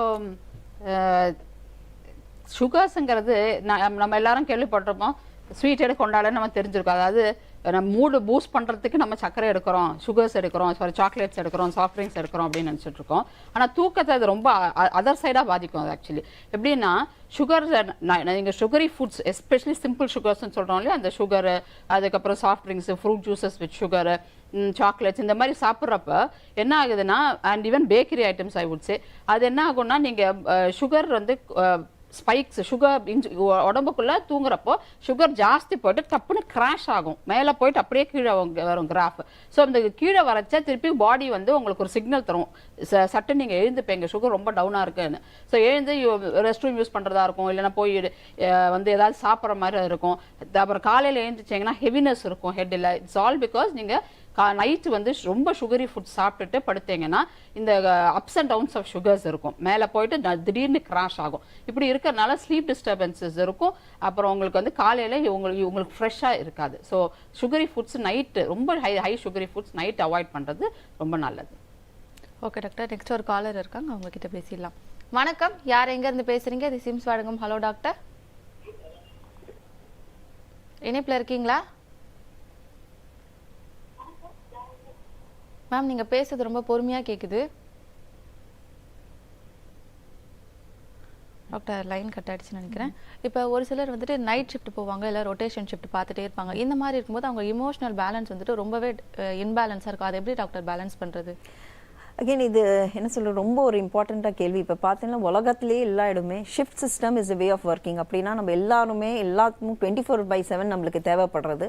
சுகர்ஸுங்கிறது நம்ம எல்லாரும் கேள்விப்பட்டிருப்போம், ஸ்வீட் எடுக்க கொண்டாடன்னு நம்ம தெரிஞ்சிருக்கோம். அதாவது நம்ம மூடு பூஸ்ட் பண்ணுறதுக்கு நம்ம சர்க்கரை எடுக்கிறோம், சுகர்ஸ் எடுக்கிறோம், சாக்லேட்ஸ் எடுக்கிறோம், சாஃப்ட் ட்ரிங்க்ஸ் எடுக்கிறோம் அப்படின்னு நினச்சிட்டு இருக்கோம். ஆனால் தூக்கத்தை அது ரொம்ப அதர் சைடாக பாதிக்கும். அது ஆக்சுவலி எப்படின்னா சுகர், நீங்கள் சுகரி ஃபுட்ஸ் எஸ்பெஷலி சிம்பிள் சுகர்ஸ்ன்னு சொல்கிறோம் இல்லையா, அந்த சுகரு, அதுக்கப்புறம் soft drinks, fruit juices with sugar, chocolates, இந்த மாதிரி சாப்பிட்றப்ப என்ன ஆகுதுன்னா, and even bakery items I would say, அது என்ன ஆகும்னா நீங்கள் சுகர் வந்து ஸ்பைக்ஸ், சுகர் உடம்புக்குள்ள தூங்குறப்போ சுகர் ஜாஸ்தி போயிட்டு டப்புன்னு கிராஷ் ஆகும், மேலே போயிட்டு அப்படியே கீழே வரும் கிராஃப். ஸோ அந்த கீழே வரச்சா திருப்பி பாடி வந்து உங்களுக்கு ஒரு சிக்னல் தரும், சட்டு நீங்கள் எழுந்துப்பீங்க சுகர் ரொம்ப டவுனாக இருக்குன்னு. ஸோ எழுந்து ரெஸ்ட் ரூம் யூஸ் பண்ணுறதா இருக்கும், இல்லைன்னா போய் வந்து ஏதாவது சாப்பிட்ற மாதிரி இருக்கும். அப்புறம் காலையில் எழுந்துச்சிங்கன்னா ஹெவினஸ் இருக்கும் ஹெட்டில். இட்ஸ் ஆல் பிகாஸ் நீங்கள் நைட்டு வந்து ரொம்ப சுகரி ஃபுட் சாப்பிட்டுட்டு படுத்தீங்கன்னா இந்த ups and downs of sugars இருக்கும், மேலே போயிட்டு திடீர்னு கிராஷ் ஆகும். இப்படி இருக்கிறதுனால ஸ்லீப் டிஸ்டர்பன்சஸ் இருக்கும். அப்புறம் உங்களுக்கு வந்து காலையில் உங்களுக்கு ஃப்ரெஷ்ஷாக இருக்காது. ஸோ சுகரி ஃபுட்ஸ் நைட்டு, ரொம்ப high sugary foods night avoid பண்ணுறது ரொம்ப நல்லது. ஓகே டாக்டர், நெக்ஸ்ட் ஒரு காலர் இருக்காங்க, அவங்க கிட்ட பேசிடலாம். வணக்கம், யார் எங்க இருந்து பேசுறீங்க? இது சிம்ஸ் வழங்கும் ஹலோ டாக்டர். இணைப்பில் இருக்கீங்களா மேம்? நீங்க பேசுறது ரொம்ப பொறுமையா கேக்குது டாக்டர். லைன் கட் ஆயிடுச்சுன்னு நினைக்கிறேன். இப்போ ஒரு சிலர் வந்துட்டு நைட் ஷிஃப்ட் போவாங்க, இல்லை ரொட்டேஷன் ஷிஃப்ட் பார்த்துட்டே இருப்பாங்க. இந்த மாதிரி இருக்கும்போது அவங்க இமோஷனல் பேலன்ஸ் வந்துட்டு ரொம்பவே இன்பேலன்ஸாக இருக்கும். அதை எப்படி டாக்டர் பேலன்ஸ் பண்ணுறது? அகெயின் இது என்ன சொல்ற, ரொம்ப ஒரு இம்பார்ட்டண்ட்டாக கேள்வி. இப்போ பார்த்தீங்கன்னா உலகத்திலேயே எல்லா இடமே shift system is way of working. அப்படின்னா நம்ம எல்லாருமே எல்லாத்துக்கும் 24/7 நம்மளுக்கு தேவைப்படுறது.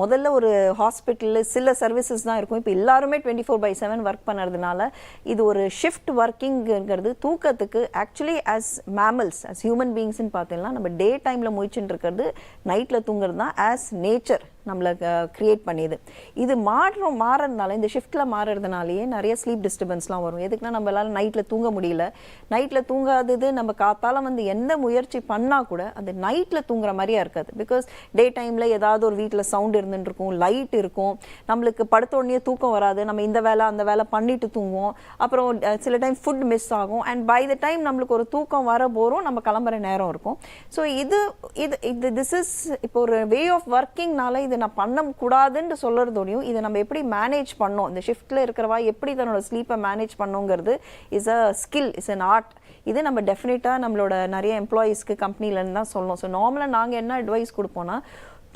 முதல்ல ஒரு ஹாஸ்பிட்டலில் சில சர்வீசஸ் தான் இருக்கும், இப்போ எல்லாருமே 24/7 ஒர்க் பண்ணுறதுனால இது ஒரு ஷிஃப்ட் ஒர்க்கிங்கிறது தூக்கத்துக்கு actually as mammals, as human பீயிங்ஸ்ன்னு பார்த்தீங்கன்னா நம்ம டே டைமில் முயற்சின்னு இருக்கிறது, நைட்டில் தூங்குறது தான் ஆஸ் நேச்சர் நம்மளை கிரியேட் பண்ணியது. இது மாறுறதுனால, இந்த ஷிஃப்ட்டில் மாறுறதுனாலேயே நிறைய ஸ்லீப் டிஸ்டர்பன்ஸ்லாம் வரும். எதுக்குன்னா நம்மளால நைட்டில் தூங்க முடியல. நைட்டில் தூங்காதது நம்ம காத்தால வந்து எந்த முயற்சி பண்ணால் கூட அது நைட்டில் தூங்குற மாதிரியா இருக்காது. பிகாஸ் டே டைமில் ஏதாவது ஒரு வீட்டில் சவுண்ட் இருந்துட்டு இருக்கும், லைட் இருக்கும், நம்மளுக்கு படுத்த உடனே தூக்கம் வராது, நம்ம இந்த வேலை அந்த வேலை பண்ணிட்டு தூங்குவோம். அப்புறம் சில டைம் ஃபுட் மிஸ் ஆகும். அண்ட் பை த டைம் நம்மளுக்கு ஒரு தூக்கம் வர போகிறோம், நம்ம கிளம்புற நேரம் இருக்கும். ஸோ திஸ் இஸ் இப்போ ஒரு வே ஆஃப் ஒர்க்கிங்னால இது நான் பண்ணக்கூடாதுன்னு சொல்றதோடையும் இதை நம்ம எப்படி மேனேஜ் பண்ணோம், இந்த ஷிஃப்ட்ல இருக்கிறவா எப்படி தன்னோட ஸ்லீப்பை மேனேஜ் பண்ணுங்கிறது is a skill, is an art. இது நம்ம டெஃபினட்டாக நம்மளோட நிறைய எம்ப்ளாயீஸ்க்கு கம்பெனிலேருந்து தான் சொல்லணும். ஸோ நார்மலாக நாங்கள் என்ன அட்வைஸ் கொடுப்போம்னா,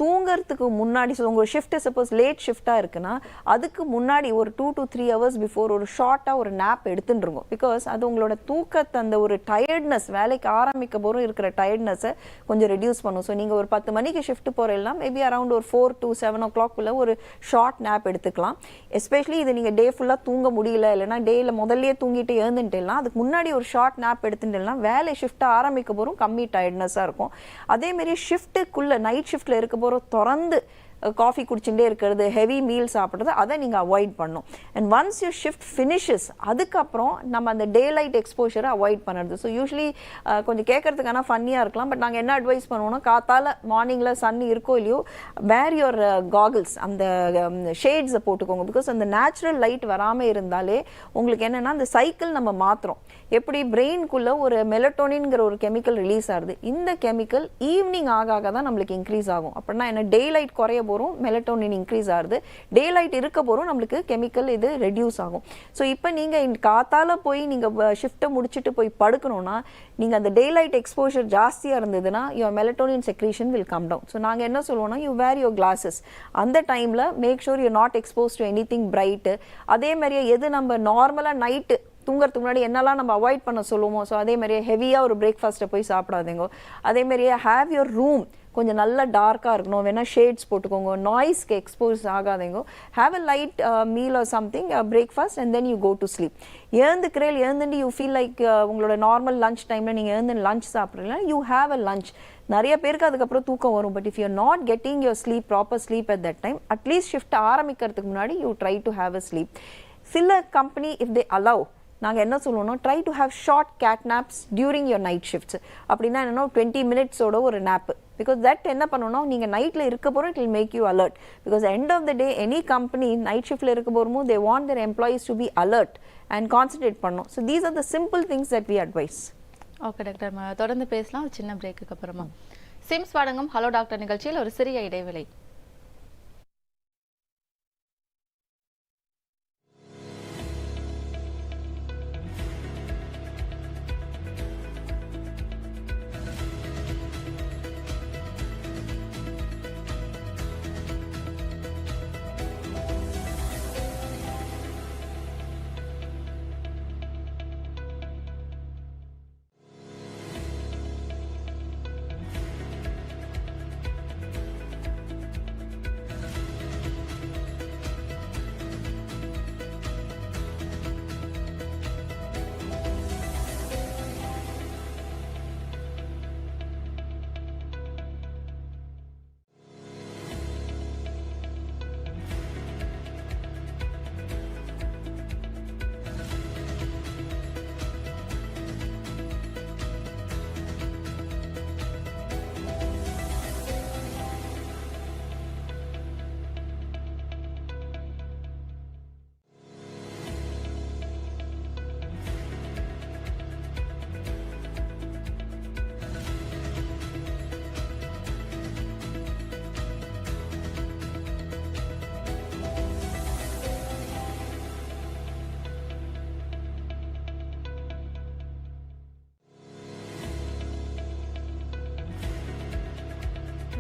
தூங்கிறதுக்கு முன்னாடி, ஸோ உங்கள் ஷிஃப்ட்டு சப்போஸ் லேட் ஷிஃப்டாக இருக்குன்னா அதுக்கு முன்னாடி ஒரு 2 to 3 hours பிஃபோர் ஒரு ஷார்ட்டாக ஒரு நேப் எடுத்துட்டுருக்கும். பிகாஸ் அது உங்களோட தூக்கத்தை, அந்த ஒரு டயர்ட்னஸ், வேலைக்கு ஆரம்பிக்க போகிறோம் இருக்கிற டயர்ட்னஸை கொஞ்சம் ரெடியூஸ் பண்ணும். ஸோ நீங்கள் ஒரு 10 மணிக்கு ஷிஃப்ட் போகிறீங்கன்னா மேபி அரௌண்ட் ஒரு 4 to 7 o'clock ஒரு ஷார்ட் நேப் எடுத்துக்கலாம். எஸ்பெஷலி இது நீங்கள் டே ஃபுல்லாக தூங்க முடியல, இல்லைனா டேயில் முதல்லையே தூங்கிட்டு எழுந்துட்டுலாம் அதுக்கு முன்னாடி ஒரு ஷார்ட் நேப் எடுத்துட்டுலாம் வேலை ஷிஃப்ட்டை ஆரம்பிக்க போகிறோம் கம்மி டயர்ட்னஸாக இருக்கும். அதேமாரி ஷிஃப்ட்டுக்குள்ளே நைட் ஷிஃப்ட்டில் இருக்க தொடர்ந்து காஃபி குடிச்சுட்டே இருக்கிறது, ஹெவி மீல் சாப்பிட்றது, அதை நீங்கள் அவாய்ட் பண்ணும். And once you shift finishes அதுக்கப்புறம் நம்ம அந்த டே லைட் எக்ஸ்போஷரை அவாய்ட் பண்ணுறது. ஸோ யூஸ்வலி கொஞ்சம் கேட்கறதுக்கான ஃபன்னியாக இருக்கலாம், பட் நாங்கள் என்ன அட்வைஸ் பண்ணுவோம்னா, காத்தால மார்னிங்கில் சன் இருக்கோ இல்லையோ வேர் யுவர் காகிள்ஸ், அந்த ஷேட்ஸை போட்டுக்கோங்க. பிகாஸ் அந்த நேச்சுரல் லைட் வராமல் இருந்தாலே உங்களுக்கு என்னென்னா அந்த சைக்கிள் நம்ம மாற்றுறோம். எப்படி பிரெயின்குள்ளே ஒரு மெலட்டோனின்ங்கிற ஒரு கெமிக்கல் ரிலீஸ் ஆகுது, இந்த கெமிக்கல் ஈவினிங் ஆக தான் நம்மளுக்கு இன்க்ரீஸ் ஆகும். அப்படின்னா என்ன, டே லைட் குறைய போகிறோம், மெலட்டோனின் இன்க்ரீஸ் ஆகுது, டே லைட் இருக்க போகிறோம், நம்மளுக்கு கெமிக்கல் இது ரெடியூஸ் ஆகும். ஸோ இப்போ நீங்கள் காத்தால போய் நீங்கள் ஷிஃப்ட்டை முடிச்சுட்டு போய் படுக்கணும்னா நீங்கள் அந்த டே லைட் எக்ஸ்போஷர் ஜாஸ்தியாக இருந்ததுன்னா your melatonin secretion will come down. So நாங்கள் என்ன சொல்லுவோம்னா, யூ வேர் யுவர் கிளாஸஸ். அந்த டைமில் make sure you not expose to anything bright. அதே மாதிரியே எது நம்ம நார்மலாக நைட்டு தூங்குறதுக்கு முன்னாடி என்னெல்லாம் நம்ம அவாய்ட் பண்ண சொல்லுவோமோ, ஸோ அதே மாதிரியே ஹெவியாக ஒரு பிரேக்ஃபாஸ்ட்டை போய் சாப்பிடாதீங்க. அதே மாதிரியே ஹேவ் யுவர் ரூம் கொஞ்சம் நல்லா டார்க்காக இருக்கணும், வேணால் ஷேட்ஸ் போட்டுக்கோங்க, நாய்ஸ்க்கு எக்ஸ்போஸ் ஆகாதீங்க, have a light meal or something, breakfast and then you go to sleep. எழுந்துட்டு யூ ஃபீல் லைக் உங்களோட நார்மல் லஞ்ச் டைமில் நீங்கள் எழுந்து லஞ்ச் சாப்பிட்றீங்களா, யூ ஹேவ் அ லஞ்ச். நிறைய பேருக்கு அதுக்கப்புறம் தூக்கம் வரும், but if you not getting your sleep, proper sleep at that time, at least shift ஆரம்பிக்கிறதுக்கு முன்னாடி you try to have a sleep. சில கம்பெனி இஃப் தே அலவ், நாங்கள் என்ன சொல்லுவோம்னா, try to have short cat naps during your night shifts. அப்படின்னா என்னன்னா 20 minutesோட ஒரு nap. Because that என்ன பண்ணணும்னா, நீங்கள் நைட்டில் இருக்க போகிறோம், it will make you alert. Because end of the day any company night ஷிஃப்ட்டில் இருக்க போகிறோமோ they want their employees to be alert and concentrate பண்ணணும். So these are the simple things that we advise. Okay doctor, தொடர்ந்து பேசலாம் ஒரு சின்ன பிரேக்குக்கு அப்புறமா. Sims வழங்கும் ஹலோ டாக்டர் நிகழ்ச்சியில் ஒரு சிறிய இடைவேளை.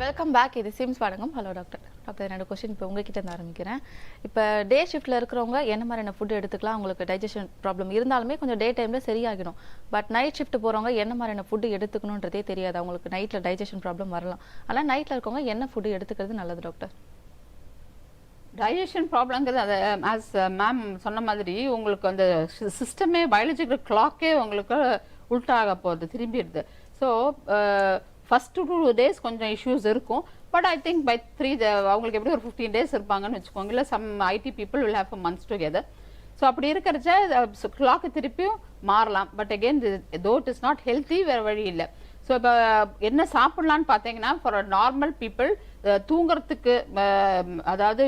Welcome back. இது சிம்ஸ் வழங்கும் ஹலோ டாக்டர். டாக்டர், என்னோட கொஸ்டின் இப்போ உங்ககிட்ட இருந்து ஆரம்பிக்கிறேன். இப்போ டே ஷிஃப்ட்டில் இருக்கிறவங்க என்ன மாதிரியான ஃபுட் எடுத்துக்கலாம்? அவங்களுக்கு டைஜஷன் ப்ராப்ளம் இருந்தாலுமே கொஞ்சம் டே டைமில் சரியாகிடும். பட் நைட் ஷிஃப்ட் போகிறவங்க என்ன மாதிரியான ஃபுட்டு எடுத்துக்கணுன்றதே தெரியாது. அவங்களுக்கு நைட்டில் டைஜஷன் ப்ராப்ளம் வரலாம். ஆனால் நைட்டில் இருக்கவங்க என்ன ஃபுட்டு எடுத்துக்கிறது நல்லது டாக்டர்? டைஜஷன் ப்ராப்ளங்கிறது அதை ஆஸ் மேம் சொன்ன மாதிரி உங்களுக்கு அந்த சிஸ்டமே பயாலஜிக்கல் கிளாக்கே உங்களுக்கு உல்ட்டாக போகுது, திரும்பிடுது. ஸோ ஃபர்ஸ்ட் 2 days கொஞ்சம் இஷ்யூஸ் இருக்கும். பட் ஐ திங்க் பை 3 அவங்களுக்கு எப்படி ஒரு 15 days இருப்பாங்கன்னு வச்சுக்கோங்க. இல்லை some IT people will have months together. So அப்படி இருக்கிறச்ச கிளாக்கு திருப்பியும் மாறலாம். But again though it is not healthy, வேறு வழி இல்லை. ஸோ இப்போ என்ன சாப்பிட்லான்னு பார்த்தீங்கன்னா ஃபார் நார்மல் பீப்புள் தூங்குறதுக்கு அதாவது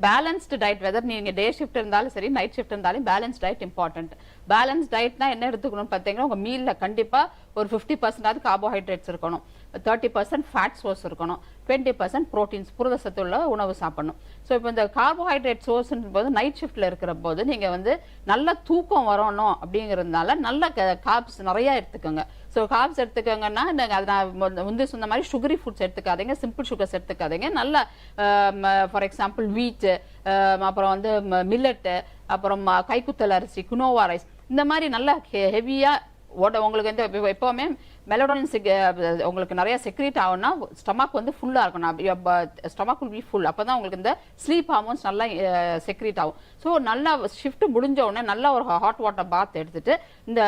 பேலன்ஸ்டு டயட், வெதர் நீங்கள் டே ஷிஃப்ட் இருந்தாலும் சரி நைட் ஷிஃப்ட் இருந்தாலும் பேலன்ஸ் டயட் இம்பார்ட்டன்ட். பேலன்ஸ் டயட்னா என்ன எடுத்துக்கணும்னு பார்த்தீங்கன்னா உங்கள் மீலில் கண்டிப்பாக ஒரு 50% கார்போஹைட்ரேட்ஸ் இருக்கணும், 30% ஃபேட் சோர்ஸ் இருக்கணும், 20% ப்ரோட்டீன்ஸ் புரதசத்துள்ள உணவு சாப்பிடணும். ஸோ இப்போ இந்த கார்போஹைட்ரேட் சோர்ஸ்ன்ற போது நைட் ஷிஃப்ட்டில் இருக்கிற போது நீங்கள் வந்து நல்ல தூக்கம் வரணும் அப்படிங்கிறதுனால நல்ல கார்ப்ஸ் நிறையா எடுத்துக்கோங்க. ஸோ கார்ப்ஸ் எடுத்துக்கோங்கன்னா நீங்கள் அதை நான் வந்து சொன்ன மாதிரி சுகரி ஃபுட்ஸ் எடுத்துக்காதீங்க, சிம்பிள் சுகர்ஸ் எடுத்துக்காதீங்க. நல்ல ஃபார் எக்ஸாம்பிள் வீட்டு, அப்புறம் வந்து மில்லட்டு, அப்புறம் கைக்குத்தல் அரிசி, குனோவா ரைஸ், இந்த மாதிரி நல்ல ஹெவியாக உங்களுக்கு வந்து எப்போவுமே மெலடோனின் உங்களுக்கு நிறைய செக்ரேட் ஆகும்னா ஸ்டமக் வந்து ஃபுல்லாக இருக்கணும். Stomach will be full. அப்போ தான் உங்களுக்கு இந்த ஸ்லீப் ஹார்மோன்ஸ் நல்லா செக்ரேட் ஆகும். ஸோ நல்லா ஷிஃப்ட் முடிஞ்ச உடனே நல்லா ஒரு ஹாட் வாட்டர் பாத் எடுத்துட்டு இந்த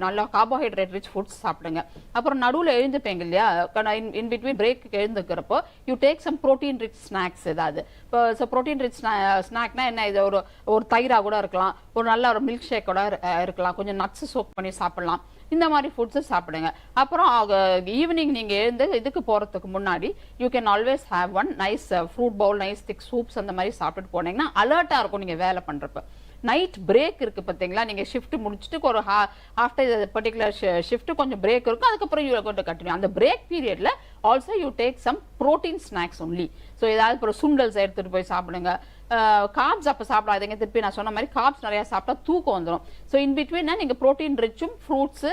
நல்லா கார்போஹைட்ரேட் ரிச் ஃபுட்ஸ் சாப்பிடுங்க. அப்புறம் நடுவில் எழுந்துப்பீங்க இல்லையா, இன் பிட்வீன் பிரேக் எழுந்துக்கிறப்போ you take some protein rich snacks. ஏதாவது இப்போ ப்ரோட்டீன் ரிச் ஸ்நாக்னா என்ன, இது ஒரு தயிராக கூட இருக்கலாம், ஒரு நல்ல ஒரு மில்க் ஷேக் கூட இருக்கலாம், கொஞ்சம் நட்ஸ் சோக் பண்ணி சாப்பிடலாம். இந்த மாதிரி ஃபுட்ஸு சாப்பிடுங்க. அப்புறம் ஈவினிங் நீங்கள் எழுந்து இதுக்கு போகிறதுக்கு முன்னாடி you can always have one nice fruit bowl, nice thick soups அந்த மாதிரி சாப்பிட்டுட்டு போனீங்கன்னா அலர்ட்டாக இருக்கும் நீங்கள் வேலை பண்ணுறப்ப. நைட் பிரேக் இருக்குது பார்த்தீங்களா, நீங்கள் ஷிஃப்ட் முடிச்சுட்டு ஒரு ஆஃப்டர் பர்டிகுலர் ஷிஃப்ட் கொஞ்சம் பிரேக் இருக்கும், அதுக்கப்புறம் யூ கொண்டு கண்டினியூ. அந்த break period also you take some protein snacks only. So ஏதாவது அப்புறம் சுண்டல்ஸ் எடுத்துகிட்டு போய் சாப்பிடுங்க. கார்ப்ஸ் அப்போ சாப்பிடாதீங்க. திருப்பி நான் சொன்ன மாதிரி கார்ப்ஸ் நிறையா சாப்பிட்டா தூக்கம் வந்துடும். ஸோ இன் பிட்வீன்னா நீங்கள் ப்ரோட்டீன் ரிச்சும் ஃப்ரூட்ஸு,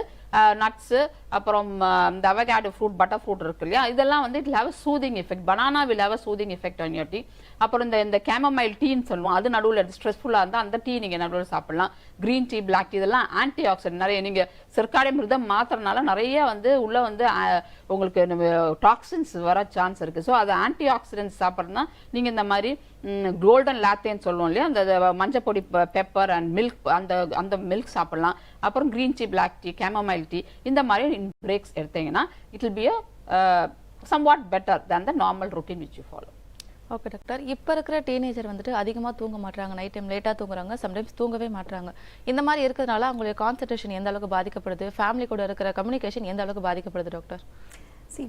நட்ஸு, அப்புறம் இந்த அவகேடோ ஃப்ரூட், பட்டர் ஃப்ரூட் இருக்கு இல்லையா, இதெல்லாம் வந்து it have soothing effect. Banana will have soothing effect on your tea. அப்புறம் இந்த கேமமைல் டீன்னு சொல்லுவோம், அது நடுவில் ஸ்ட்ரெஸ்ஃபுல்லாக இருந்தால் அந்த டீ நீங்கள் நடுவில் சாப்பிடலாம். க்ரீன் டீ, பிளாக் டீ, இதெல்லாம் ஆன்டி ஆக்சிடென்ட் நிறைய. நீங்கள் சிர்காடியன் ரிதம் மாத்திரனால நிறைய வந்து உள்ள வந்து உங்களுக்கு டாக்ஸின்ஸ் வர சான்ஸ் இருக்குது. ஸோ அது ஆன்டி ஆக்சிடென்ட்ஸ் சாப்பிட்றதுனா நீங்கள் இந்த மாதிரி கோல்டன் லாத்தேன்னு சொல்லுவோம் இல்லையா, அந்த மஞ்சள் பொடி, பெப்பர் அண்ட் மில்க், அந்த மில்க் சாப்பிடலாம். அப்புறம் green tea, black tea, chamomile tea, இந்த மாதிரி பிரேக்ஸ் எடுத்தீங்கன்னா it will be somewhat better than the normal routine which you follow. Okay doctor, இப்போ இருக்கிற டீனேஜர் வந்துட்டு அதிகமாக தூங்க மாட்டாங்க, நைட் டைம் லேட்டாக தூங்குறாங்க, சம்டைம்ஸ் தூங்கவே மாட்டாங்க. இந்த மாதிரி இருக்கிறதுனால அவங்களுடைய கான்சன்ட்ரேஷன் எந்த அளவுக்கு பாதிக்கப்படுது, ஃபேமிலி கூட இருக்கிற கம்யூனிகேஷன் எந்த அளவுக்கு பாதிக்கப்படுது டாக்டர்?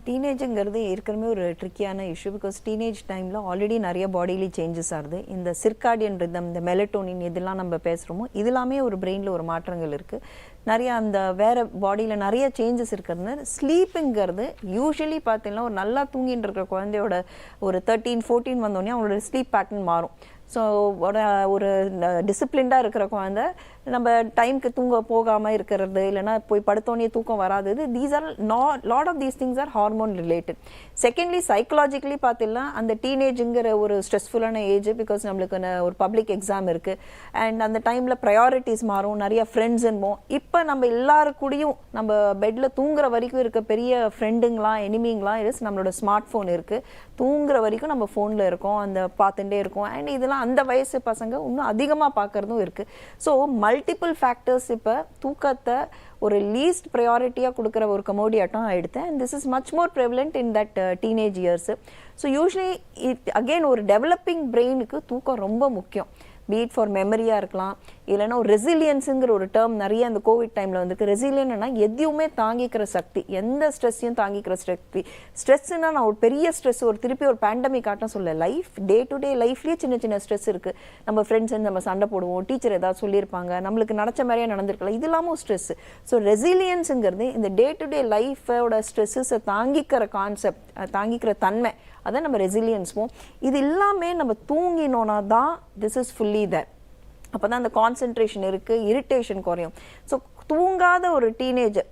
டீனேஜுங்கிறது ஏற்கனவே ஒரு ட்ரிக்கியான இஷ்யூ. பிகாஸ் டீனேஜ் டைமில் ஆல்ரெடி நிறைய பாடியிலி சேஞ்சஸ் ஆகுது. இந்த சிர்காடியன் ரிதம், இந்த மெலட்டோனின், இதெல்லாம் நம்ம பேசுகிறோமோ இதெல்லாமே ஒரு பிரெயினில் ஒரு மாற்றங்கள் இருக்குது. நிறைய அந்த வேறு பாடியில் நிறைய சேஞ்சஸ் இருக்கிறதுனால ஸ்லீப்புங்கிறது யூஸ்வலி பார்த்தீங்கன்னா ஒரு நல்லா தூங்கிட்டு இருக்கிற குழந்தையோட ஒரு 13-14 வந்தோடனே அவங்களோட ஸ்லீப் பேட்டர்ன் மாறும். ஸோ ஒரு டிசிப்ளின்டாக இருக்கிற குழந்தை நம்ம டைமுக்கு தூங்க போகாமல் இருக்கிறது, இல்லைனா போய் படுத்தோடனே தூக்கம் வராதது, these are lot of these things are hormone related. Secondly psychologically பார்த்தீங்கன்னா அந்த டீனேஜுங்கிற ஒரு ஸ்ட்ரெஸ்ஃபுல்லான ஏஜ். பிகாஸ் நம்மளுக்கு ஒரு பப்ளிக் எக்ஸாம் இருக்குது அண்ட் அந்த டைமில் ப்ரையாரிட்டிஸ் மாறும், நிறைய ஃப்ரெண்ட்ஸ் இருப்போம். இப்போ நம்ம எல்லாருக்கூடையும் நம்ம பெட்டில் தூங்குற வரைக்கும் இருக்க பெரிய ஃப்ரெண்டுங்களாம் எனிமிங்களாம் நம்மளோட ஸ்மார்ட் ஃபோன் இருக்குது. தூங்குற வரைக்கும் நம்ம ஃபோனில் இருக்கோம், அந்த பார்த்துட்டே இருக்கோம். அண்ட் இதெல்லாம் அந்த வயசு பசங்க இன்னும் அதிகமாக பார்க்குறதும் இருக்குது. ஸோ மல்டிபிள் ஃபேக்டர்ஸ் இப்போ தூக்கத்தை ஒரு லீஸ்ட் ப்ரையாரிட்டியாக கொடுக்குற ஒரு கமோடியாட்டம் ஆகிடுது. And this is much more prevalent in that teenage years. So usually again ஒரு டெவலப்பிங் பிரெயினுக்கு தூக்கம் ரொம்ப முக்கியம். பீட் ஃபார் மெமரியாக இருக்கலாம், இல்லைன்னா ஒரு ரெசிலியன்ஸுங்கிற ஒரு டேர்ம் நிறைய அந்த கோவிட் டைமில் வந்துருக்கு. ரெசிலியன்னா எதையுமே தாங்கிக்கிற சக்தி, எந்த ஸ்ட்ரெஸ்ஸையும் தாங்கிக்கிற சக்தி. ஸ்ட்ரெஸ்ஸுன்னா நான் ஒரு பெரிய ஸ்ட்ரெஸ் திருப்பி ஒரு பேண்டமிக் ஆட்டம் சொல்ல, லைஃப் டே டு டே லைஃப்லேயே சின்ன சின்ன ஸ்ட்ரெஸ் இருக்குது. நம்ம ஃப்ரெண்ட்ஸ் நம்ம சண்டை போடுவோம், டீச்சர் ஏதாவது சொல்லியிருப்பாங்க, நம்மளுக்கு நினச்ச மாதிரியே நடந்திருக்கலாம், இது இல்லாமல் ஸ்ட்ரெஸ். ஸோ ரெசிலியன்ஸுங்கிறது இந்த டே டு டே லைஃபோட ஸ்ட்ரெஸ்ஸை தாங்கிக்கிற கான்செப்ட், தாங்கிக்கிற தன்மை, அதான் நம்ம ரெசிலியன்ஸ்வோம். இது எல்லாமே நம்ம தூங்கினோன்னா தான் திஸ் இஸ் ஃபுல்லி தேர். அப்போ தான் அந்த கான்சென்ட்ரேஷன் இருக்குது, இரிட்டேஷன் குறையும். ஸோ தூங்காத ஒரு டீனேஜர்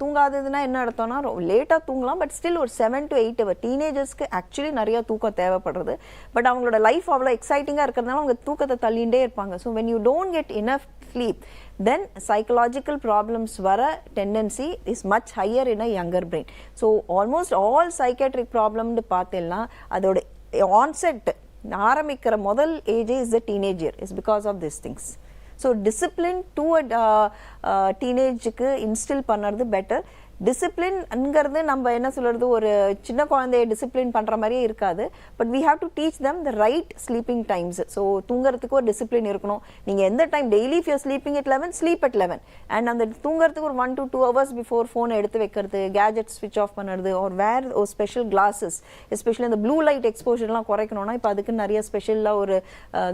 தூங்காததுன்னா என்ன அர்த்தம்னா லேட்டாக தூங்கலாம், பட் ஸ்டில் ஒரு 7 to 8 hours. டீனேஜர்ஸ்க்கு ஆக்சுவலி நிறைய தூக்கம் தேவைப்படுறது. பட் அவங்களோட லைஃப் அவ்வளோ எக்ஸைட்டிங்காக இருக்கிறதுனால அவங்க தூக்கத்தை தள்ளிகிட்டே இருப்பாங்க. So when you don't get enough sleep, then psychological problems வர tendency is much higher in a younger brain. So almost all psychiatric problem பார்த்தேன்னா அதோட onset ஆரம்பிக்கிற முதல் age is the teenage year, is because of these things. So discipline to a teenage-க்கு instill பண்ணுறது better. டிசிப்ளின்ங்கிறது நம்ம என்ன சொல்கிறது, ஒரு சின்ன குழந்தைய டிசிப்ளின் பண்ணுற மாதிரியே இருக்காது. But we have to teach them the right sleeping times. So தூங்குறதுக்கு ஒரு டிசிப்ளின் இருக்கணும். நீங்கள் எந்த time daily if your sleeping at 11, sleep at 11. And அந்த தூங்குறதுக்கு ஒரு 1 to 2 hours பிஃபோர் ஃபோனை எடுத்து வைக்கிறது, கேஜெட் ஸ்விட்ச் ஆஃப் பண்ணுறது, ஒரு வேர் ஒரு ஸ்பெஷல் கிளாஸஸ், எஸ்பெஷலி இந்த ப்ளூ லைட் எக்ஸ்போஷர்லாம் குறைக்கணும்னா இப்போ அதுக்கு நிறைய ஸ்பெஷலாக ஒரு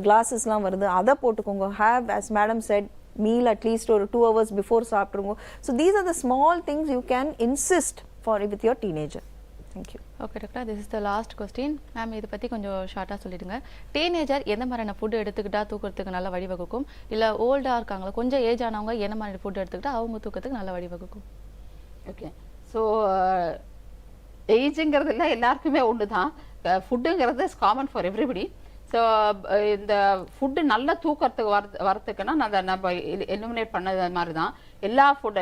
கிளாஸஸ்லாம் வருது, அதை போட்டுக்கோங்க. Have as madam set meal at least or 2 hours before சாப்பிடுங்க. So these are the small things you can insist for with your teenager. Thank you. Okay doctor, this is the last question. Ma'am இதை பற்றி கொஞ்சம் ஷார்ட்டாக சொல்லிடுங்க. Teenager எந்த மாதிரியான food எடுத்துக்கிட்டா தூக்கத்துக்கு நல்ல வழிவகுக்கும், இல்லை ஓல்டாக இருக்காங்களா கொஞ்சம் ஏஜ் ஆனவங்க என்ன மாதிரி ஃபுட் எடுத்துக்கிட்டா அவங்க தூக்கத்துக்கு நல்ல வழிவகுக்கும்? ஓகே, ஸோ ஏஜுங்கிறதுல எல்லாருக்குமே ஒன்று தான். ஃபுட்டுங்கிறது is common for everybody. So இந்த ஃபுட்டு நல்ல தூக்கத்துக்கு வரத்துக்குன்னா நம்ம எலிமினேட் பண்ணது மாதிரி தான் எல்லா ஃபுட்டு.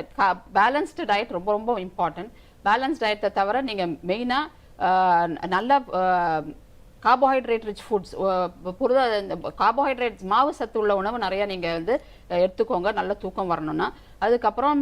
பேலன்ஸ்டு டயட் ரொம்ப ரொம்ப இம்பார்ட்டன்ட். பேலன்ஸ் டயட்டை தவிர நீங்கள் மெயினாக நல்ல கார்போஹைட்ரேட் ரிச் ஃபுட்ஸ், புரத கார்போஹைட்ரேட்ஸ் மாவு சத்து உள்ள உணவு நிறையா நீங்கள் வந்து எடுத்துக்கோங்க நல்ல தூக்கம் வரணும்னா. அதுக்கப்புறம்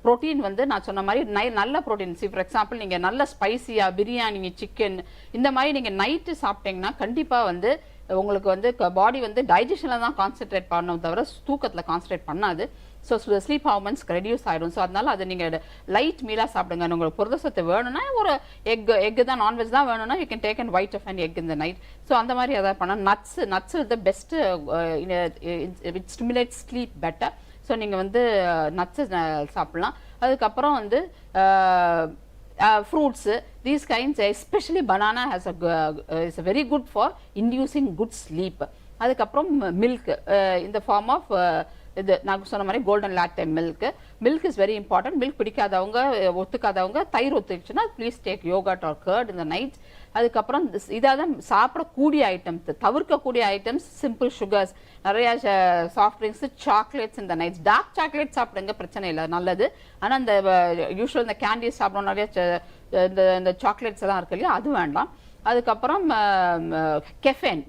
ப்ரோட்டீன் வந்து நான் சொன்ன மாதிரி நல்ல ப்ரோட்டீன். ஃபார் எக்ஸாம்பிள் நீங்கள் நல்ல ஸ்பைசியாக பிரியாணி, சிக்கன் இந்த மாதிரி நீங்கள் நைட்டு சாப்பிட்டீங்கன்னா கண்டிப்பாக வந்து உங்களுக்கு வந்து பாடி வந்து டைஜஷனில் தான் கான்சென்ட்ரேட் பண்ணணும் தவிர தூக்கத்தில் கான்சன்ட்ரேட் பண்ணாது. ஸோ ஸ்லீப் ஹார்மோன்ஸ் ரெடியூஸ் ஆகிடும். ஸோ அதனால அதை நீங்கள் லைட் மீலாக சாப்பிடுங்க. உங்களுக்கு புரதசத்து வேணும்னா ஒரு எக்கு தான், நான்வெஜ் தான் வேணும்னா you can take and white of and egg இந்த நைட். ஸோ அந்த மாதிரி எதாவது பண்ணால் nuts the best, it stimulate sleep better. So நீங்கள் வந்து நட்ஸு சாப்பிட்லாம். அதுக்கப்புறம் வந்து fruits, these kinds, especially banana is a very good for inducing good sleep. அதுக்கப்புறம் milk in the form of இது நான் சொன்ன மாதிரி golden latte milk is very important. Milk பிடிக்காதவங்க, ஒத்துக்காதவங்க, தயிர் ஒத்துக்குச்சுன்னா please take yoghurt or curd இந்த நைட். அதுக்கப்புறம் இதான் சாப்பிடக்கூடிய ஐட்டம்ஸ், தவிர்க்கக்கூடிய ஐட்டம்ஸ் சிம்பிள் சுகர்ஸ், நிறைய சாஃப்ட் ட்ரிங்க்ஸ், சாக்லேட்ஸ் இந்த நைட்ஸ். டார்க் சாக்லேட் சாப்பிடுங்க, பிரச்சனை இல்லை, நல்லது. ஆனால் இந்த யூஸ்வல் இந்த கேண்டிஸ் சாப்பிடணும், நிறைய இந்த சாக்லேட்ஸ் எல்லாம் இருக்கு இல்லையா, அது வேண்டாம். அதுக்கப்புறம் கெஃபேன்,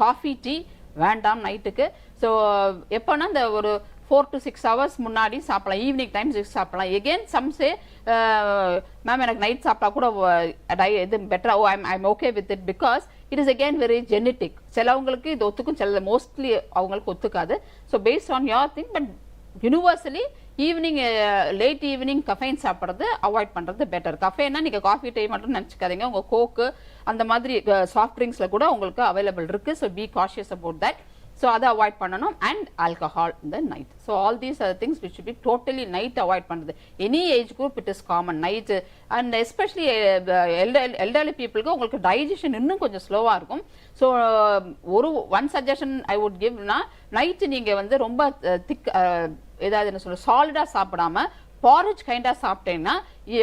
காஃபி, டீ வேண்டாம் நைட்டுக்கு. ஸோ எப்போனா இந்த ஒரு 4 to 6 hours முன்னாடி சாப்பிடலாம், ஈவினிங் டைம்ஸ் சாப்பிடலாம். எகெயின் சம்ஸே மேம் எனக்கு நைட் சாப்பிட்டா கூட இது பெட்டரா, I'm okay with it because it is again very genetic. சிலவங்களுக்கு இது ஒத்துக்கும், சில மோஸ்ட்லி அவங்களுக்கு ஒத்துக்காது. So based on your thing. But universally evening late evening caffeine சாப்பிட்றது அவாய்ட் பண்ணுறது பெட்டர். கஃபைன்னா நீங்கள் காஃபி டீ மட்டும் நினச்சிக்காதீங்க, உங்கள் கோக்கு அந்த மாதிரி சாஃப்ட் ட்ரிங்க்ஸில் கூட உங்களுக்கு அவைலபிள் இருக்குது. So be cautious about that. So அதை அவாய்ட் பண்ணணும். அண்ட் ஆல்கஹால் இந்த night. So all these are things which should be totally night avoid பண்ணுறது. Any age group it is common night. And especially elderly பீப்புளுக்கு உங்களுக்கு digestion இன்னும் கொஞ்சம் ஸ்லோவாக இருக்கும். So one suggestion I would கிவ்னா, நைட்டு நீங்கள் வந்து ரொம்ப திக் ஏதாவது என்ன சொல்ல சாலிடாக சாப்பிடாம பாரேஜ் கைண்டாக சாப்பிட்டீங்கன்னா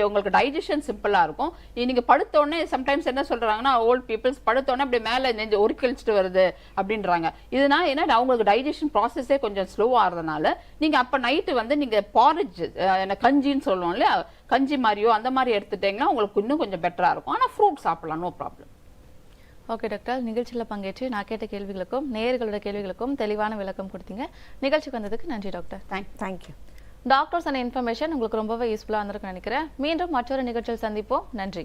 உங்களுக்கு டைஜஷன் சிம்பிளாக இருக்கும். நீங்கள் படுத்தோடனே சம்டைம்ஸ் என்ன சொல்கிறாங்கன்னா, ஓல்ட் பீப்புள்ஸ் படுத்தோடனே அப்படி மேலே நெஞ்சு ஒரு கிழிச்சிட்டு வருது அப்படின்றாங்க. இதுனா ஏன்னா அவங்களுக்கு டைஜஷன் ப்ராசஸே கொஞ்சம் ஸ்லோவாக ஆகிறதுனால நீங்கள் அப்போ நைட்டு வந்து நீங்கள் பாரேஜ், என்ன கஞ்சின்னு சொல்லுவோம் இல்லையா, கஞ்சி மாதிரியோ அந்த மாதிரி எடுத்துட்டிங்கன்னா உங்களுக்கு இன்னும் கொஞ்சம் பெட்டராக இருக்கும். ஆனால் ஃப்ரூட் சாப்பிடலாம், நோ ப்ராப்ளம். ஓகே டாக்டர், நிகழ்ச்சியில் பங்கேற்று நான் கேட்ட கேள்விகளுக்கும் நேயர்களோட கேள்விகளுக்கும் தெளிவான விளக்கம் கொடுத்தீங்க. நிகழ்ச்சிக்கு வந்ததுக்கு நன்றி doctor. Thank you. Doctors and information உங்களுக்கு ரொம்பவே யூஸ்ஃபுல்லாக இருந்திருக்குன்னு நினைக்கிறேன். மீண்டும் மற்றொரு நிகழ்ச்சியில் சந்திப்போம். நன்றி.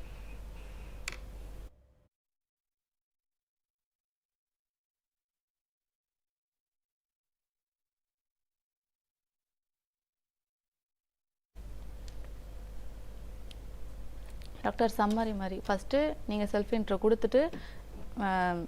டாக்டர் சம்மரி மாதிரி ஃபஸ்ட்டு நீங்கள் செல்ஃப் இன்ட்ரோ கொடுத்துட்டு